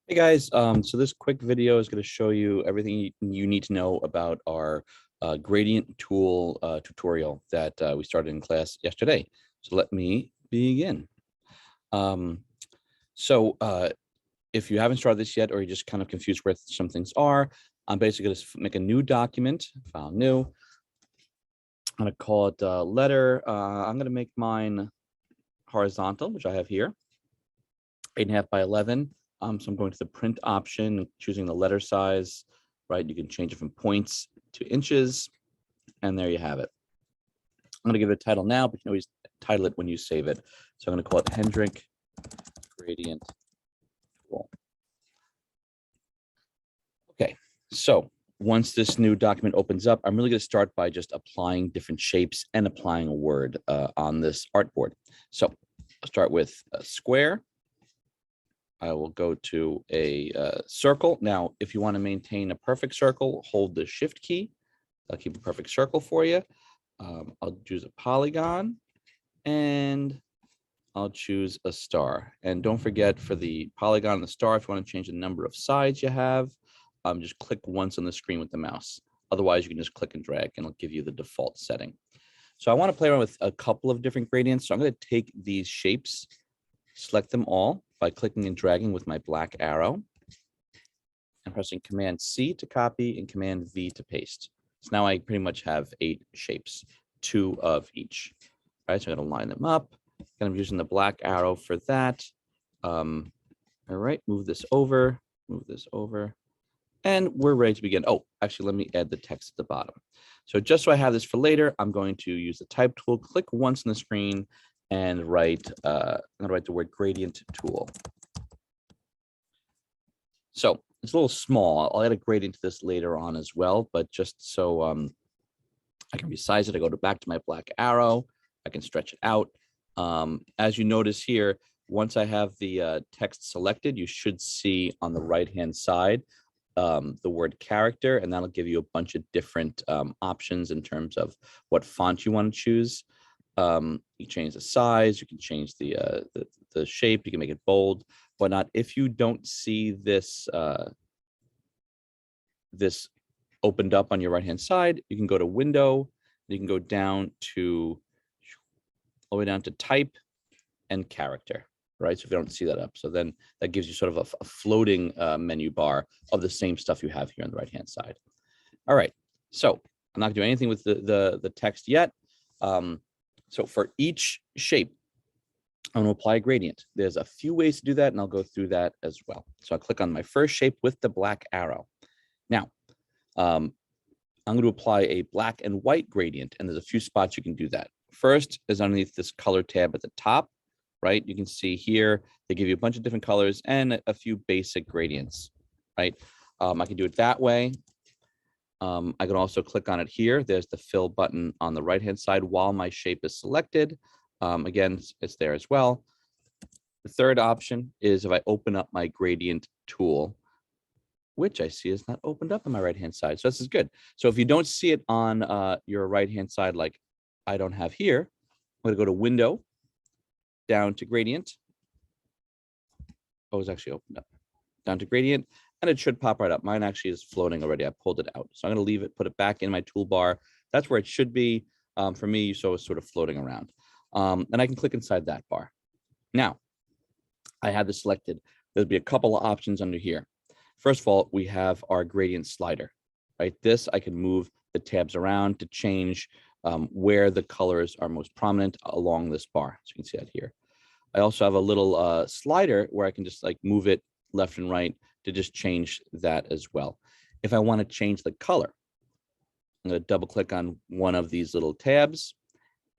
Hey guys, so this quick video is going to show you everything you need to know about our gradient tool tutorial that we started in class yesterday. So let me begin. Um, so if you haven't started this yet, or you're just kind of confused where some things are, I'm basically going to make a new document, file new. I'm going to call it letter. I'm going to make mine horizontal, which I have here, 8.5 by 11. So I'm going to the print option, choosing the letter size, right? You can change it from points to inches, and there you have it. I'm going to give it a title now, but you can always title it when you save it. So I'm going to call it Hendrik Gradient Tool. Okay, so once this new document opens up, I'm really going to start by just applying different shapes and applying a word on this artboard. So I'll start with a square. I will go to a circle. Now, if you want to maintain a perfect circle, hold the shift key. I'll keep a perfect circle for you. I'll choose a polygon and I'll choose a star. And don't forget, for the polygon and the star, if you want to change the number of sides you have, just click once on the screen with the mouse. Otherwise, you can just click and drag and it'll give you the default setting. So I want to play around with a couple of different gradients. So I'm going to take these shapes, select them all by clicking and dragging with my black arrow and pressing Command C to copy and Command V to paste. So now I pretty much have 8 shapes, 2 of each. All right, so I'm going to line them up. I'm using the black arrow for that. All right, move this over, and we're ready to begin. Oh, actually, let me add the text at the bottom. So just so I have this for later, I'm going to use the type tool, click once on the screen, and write, I'm going to write the word gradient tool. So it's a little small. I'll add a gradient to this later on as well, but just so I can resize it, I go back to my black arrow. I can stretch it out. As you notice here, once I have the text selected, you should see on the right-hand side the word character, and that'll give you a bunch of different options in terms of what font you want to choose. You change the size, you can change the shape, you can make it bold, whatnot. If you don't see this this opened up on your right hand side, you can go to Window, you can go down to all the way down to Type and Character, right? So if you don't see that up, so then that gives you sort of a floating menu bar of the same stuff you have here on the right hand side. All right, so I'm not gonna do anything with the text yet. So for each shape, I'm going to apply a gradient. There's a few ways to do that, and I'll go through that as well. So I'll click on my first shape with the black arrow. Now, I'm going to apply a black and white gradient, and there's a few spots you can do that. First is underneath this color tab at the top, right? You can see here, they give you a bunch of different colors and a few basic gradients, right? I can do it that way. I can also click on it here. There's the fill button on the right-hand side while my shape is selected. Again, it's there as well. The third option is if I open up my gradient tool, which I see is not opened up on my right-hand side. So this is good. So if you don't see it on your right-hand side, like I don't have here, I'm going to go to Window, down to Gradient. Oh, it's actually opened up. Down to Gradient, and it should pop right up. Mine actually is floating already. I pulled it out. So I'm going to leave it, put it back in my toolbar. That's where it should be. For me, so it's sort of floating around. And I can click inside that bar. Now, I have this selected. There'll be a couple of options under here. First of all, we have our gradient slider, right? This, I can move the tabs around to change where the colors are most prominent along this bar. So you can see that here. I also have a little slider where I can just like move it left and right to just change that as well. If I want to change the color, I'm going to double click on one of these little tabs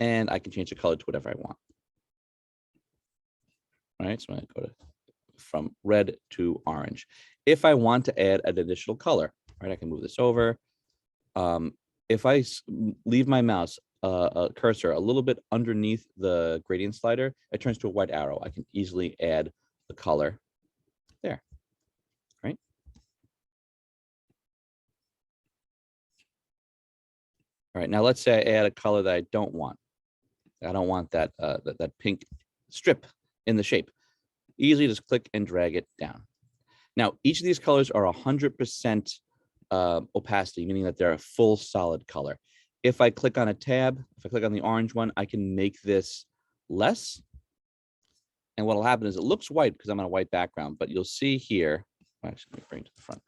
and I can change the color to whatever I want. All right, so I'm going to go from red to orange. If I want to add an additional color, right, I can move this over. If I leave my mouse cursor a little bit underneath the gradient slider, it turns to a white arrow. I can easily add the color there, right? All right, now let's say I add a color that I don't want. I don't want that, that pink strip in the shape. Easily just click and drag it down. Now, each of these colors are 100% opacity, meaning that they're a full solid color. If I click on a tab, if I click on the orange one, I can make this less. And what'll happen is it looks white because I'm on a white background, but you'll see here, actually, let me bring it to the front.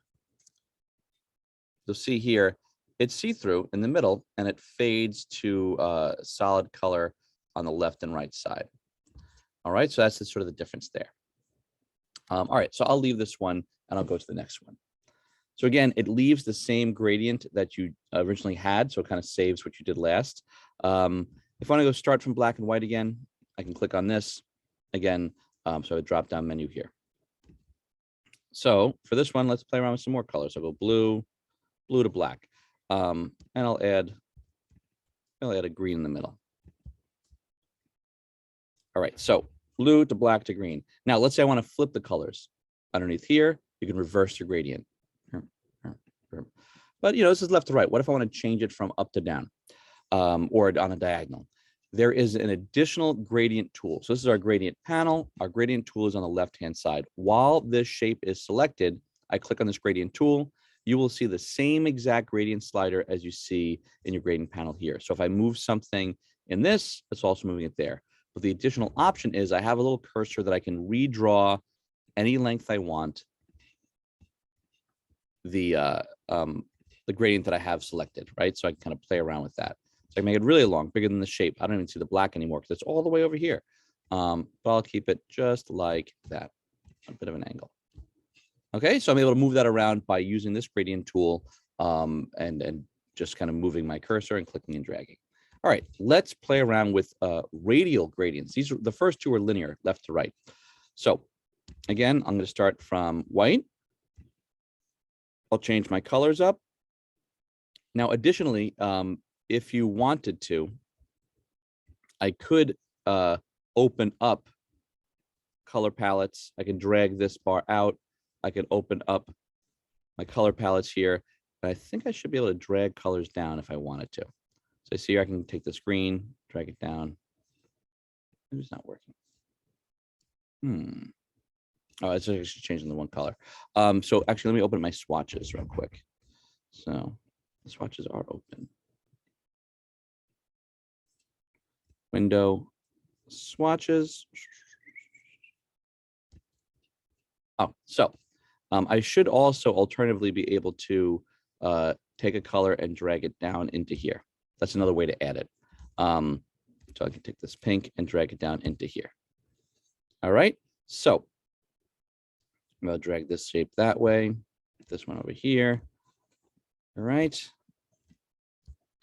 You'll see here, it's see-through in the middle and it fades to solid color on the left and right side. All right, so that's sort of the difference there. All right, so I'll leave this one and I'll go to the next one. So again, it leaves the same gradient that you originally had, so it kind of saves what you did last. If I want to go start from black and white again, I can click on this again. So a drop-down menu here. So for this one, let's play around with some more colors. I'll go blue, blue to black, and I'll add a green in the middle. All right, so blue to black to green. Now let's say I want to flip the colors. Underneath here, you can reverse your gradient. But this is left to right. What if I want to change it from up to down, or on a diagonal? There is an additional gradient tool. So this is our gradient panel. Our gradient tool is on the left-hand side. While this shape is selected, I click on this gradient tool. You will see the same exact gradient slider as you see in your gradient panel here. So if I move something in this, it's also moving it there. But the additional option is I have a little cursor that I can redraw any length I want the gradient that I have selected, right? So I can kind of play around with that. So I can make it really long, bigger than the shape. I don't even see the black anymore because it's all the way over here. But I'll keep it just like that, a bit of an angle. Okay, so I'm able to move that around by using this gradient tool and just kind of moving my cursor and clicking and dragging. All right, let's play around with radial gradients. These are the first two are linear, left to right. So again, I'm going to start from white. I'll change my colors up. Now, additionally, if you wanted to, I could open up color palettes. I can drag this bar out. I can open up my color palettes here. And I think I should be able to drag colors down if I wanted to. So I see here I can take this green, drag it down. It's not working. Oh, it's actually changing the one color. So actually, let me open my swatches real quick. So the swatches are open. Window, swatches. Oh, so I should also alternatively be able to take a color and drag it down into here. That's another way to add it. So I can take this pink and drag it down into here. All right, so I'm going to drag this shape that way, this one over here. All right.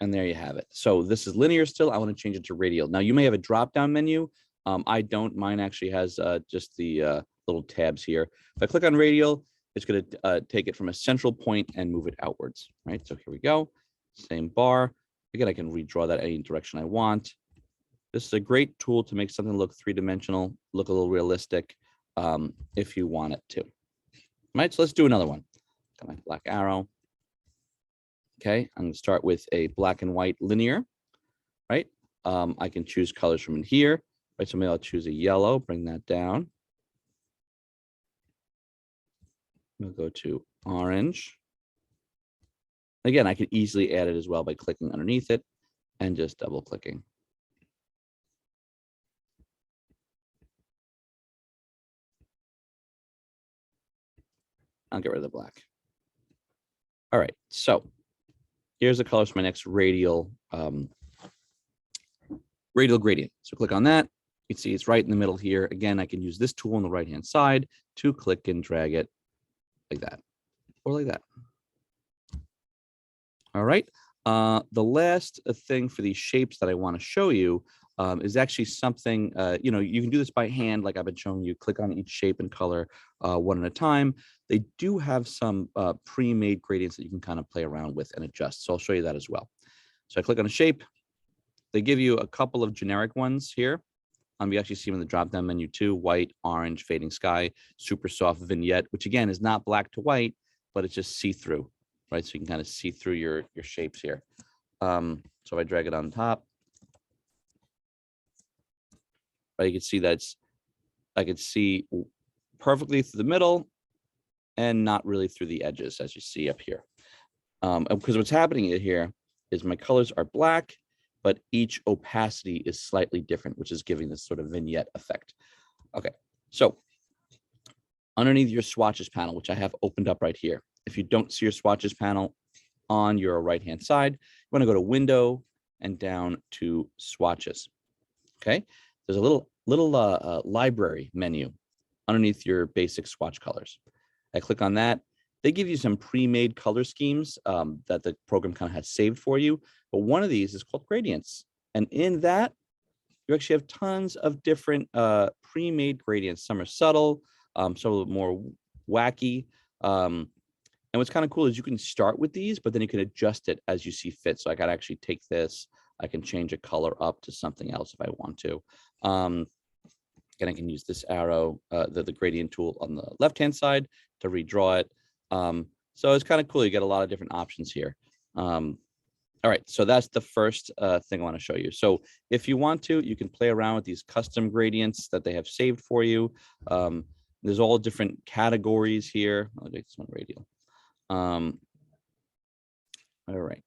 And there you have it. So this is linear still. I want to change it to radial. Now you may have a drop-down menu. I don't. Mine actually has just the little tabs here. If I click on radial, it's going to take it from a central point and move it outwards. Right. So here we go. Same bar. Again, I can redraw that any direction I want. This is a great tool to make something look three-dimensional, look a little realistic, if you want it to. All right. So let's do another one. Got my black arrow. Okay, I'm going to start with a black and white linear, right? I can choose colors from in here, right? So maybe I'll choose a yellow, bring that down. We'll go to orange. Again, I could easily add it as well by clicking underneath it and just double clicking. I'll get rid of the black. All right, so here's the colors for my next radial gradient. So click on that. You can see it's right in the middle here. Again, I can use this tool on the right-hand side to click and drag it like that or like that. All right. The last thing for these shapes that I want to show you is actually something, you can do this by hand, like I've been showing you. Click on each shape and color one at a time. They do have some pre-made gradients that you can kind of play around with and adjust. So I'll show you that as well. So I click on a shape. They give you a couple of generic ones here. You actually see them in the drop-down menu too: white, orange, fading sky, super soft vignette, which again is not black to white, but it's just see-through, right? So you can kind of see through your shapes here. So if I drag it on top, right, you can see I can see perfectly through the middle, and not really through the edges, as you see up here. Because what's happening here is my colors are black, but each opacity is slightly different, which is giving this sort of vignette effect. Okay, so underneath your swatches panel, which I have opened up right here, if you don't see your swatches panel on your right-hand side, you want to go to Window and down to Swatches. Okay, there's a little library menu underneath your basic swatch colors. I click on that. They give you some pre-made color schemes that the program kind of has saved for you. But one of these is called gradients. And in that, you actually have tons of different pre-made gradients. Some are subtle, some are a little more wacky. And what's kind of cool is you can start with these, but then you can adjust it as you see fit. So I can actually take this, I can change a color up to something else if I want to. And I can use this arrow, the gradient tool on the left-hand side to redraw it. So it's kind of cool. You get a lot of different options here. All right, so that's the first thing I want to show you. So if you want to, you can play around with these custom gradients that they have saved for you. There's all different categories here. I'll make this one radial. All right.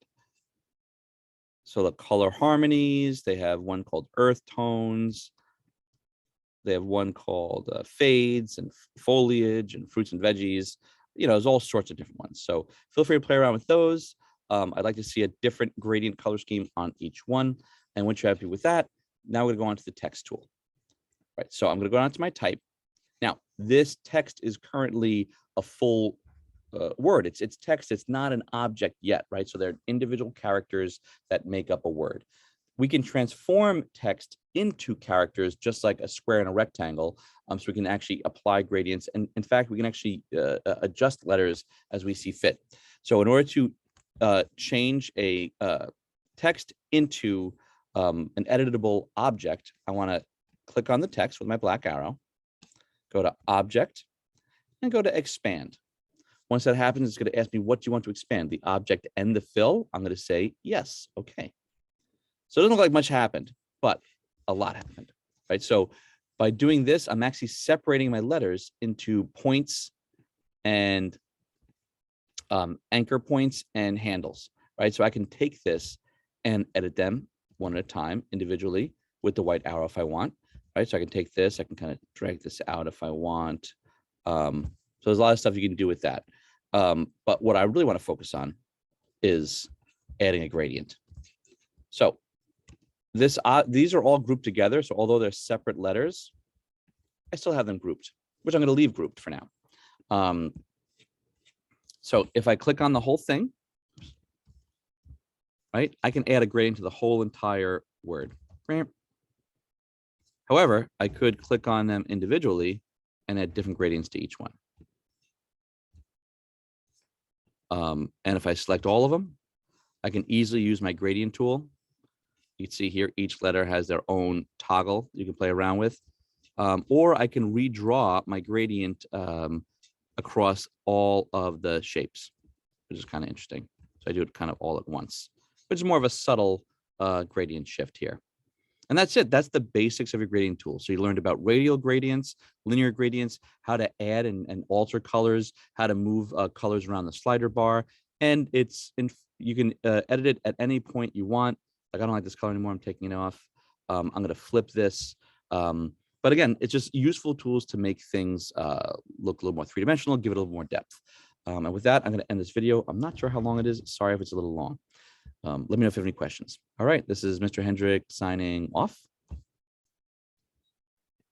So the color harmonies, they have one called earth tones. They have one called fades and foliage and fruits and veggies. You know, there's all sorts of different ones. So feel free to play around with those. I'd like to see a different gradient color scheme on each one. And once you're happy with that, now we're going to go on to the text tool. Right, so I'm going to go down to my type. Now, this text is currently a full word. It's text. It's not an object yet, right? So they're individual characters that make up a word. We can transform text into characters just like a square and a rectangle. So we can actually apply gradients. And in fact, we can actually adjust letters as we see fit. So in order to change a text into an editable object, I want to click on the text with my black arrow, go to Object, and go to Expand. Once that happens, it's going to ask me, what do you want to expand, the object and the fill? I'm going to say yes. Okay. So it doesn't look like much happened, but a lot happened, right? So by doing this, I'm actually separating my letters into points and anchor points and handles, right? So I can take this and edit them one at a time individually with the white arrow if I want, right? So I can take this, I can kind of drag this out if I want. So there's a lot of stuff you can do with that. But what I really want to focus on is adding a gradient. So these are all grouped together. So although they're separate letters, I still have them grouped, which I'm going to leave grouped for now. So if I click on the whole thing, right, I can add a gradient to the whole entire word. However, I could click on them individually and add different gradients to each one. And if I select all of them, I can easily use my gradient tool. You can see here, each letter has their own toggle you can play around with. Or I can redraw my gradient across all of the shapes, which is kind of interesting. So I do it kind of all at once, which is more of a subtle gradient shift here. And that's it. That's the basics of your gradient tool. So you learned about radial gradients, linear gradients, how to add and alter colors, how to move colors around the slider bar. And you can edit it at any point you want. Like, I don't like this color anymore. I'm taking it off. I'm going to flip this. But again, it's just useful tools to make things look a little more three-dimensional, give it a little more depth. And with that, I'm going to end this video. I'm not sure how long it is. Sorry if it's a little long. Let me know if you have any questions. All right, this is Mr. Hendrick signing off.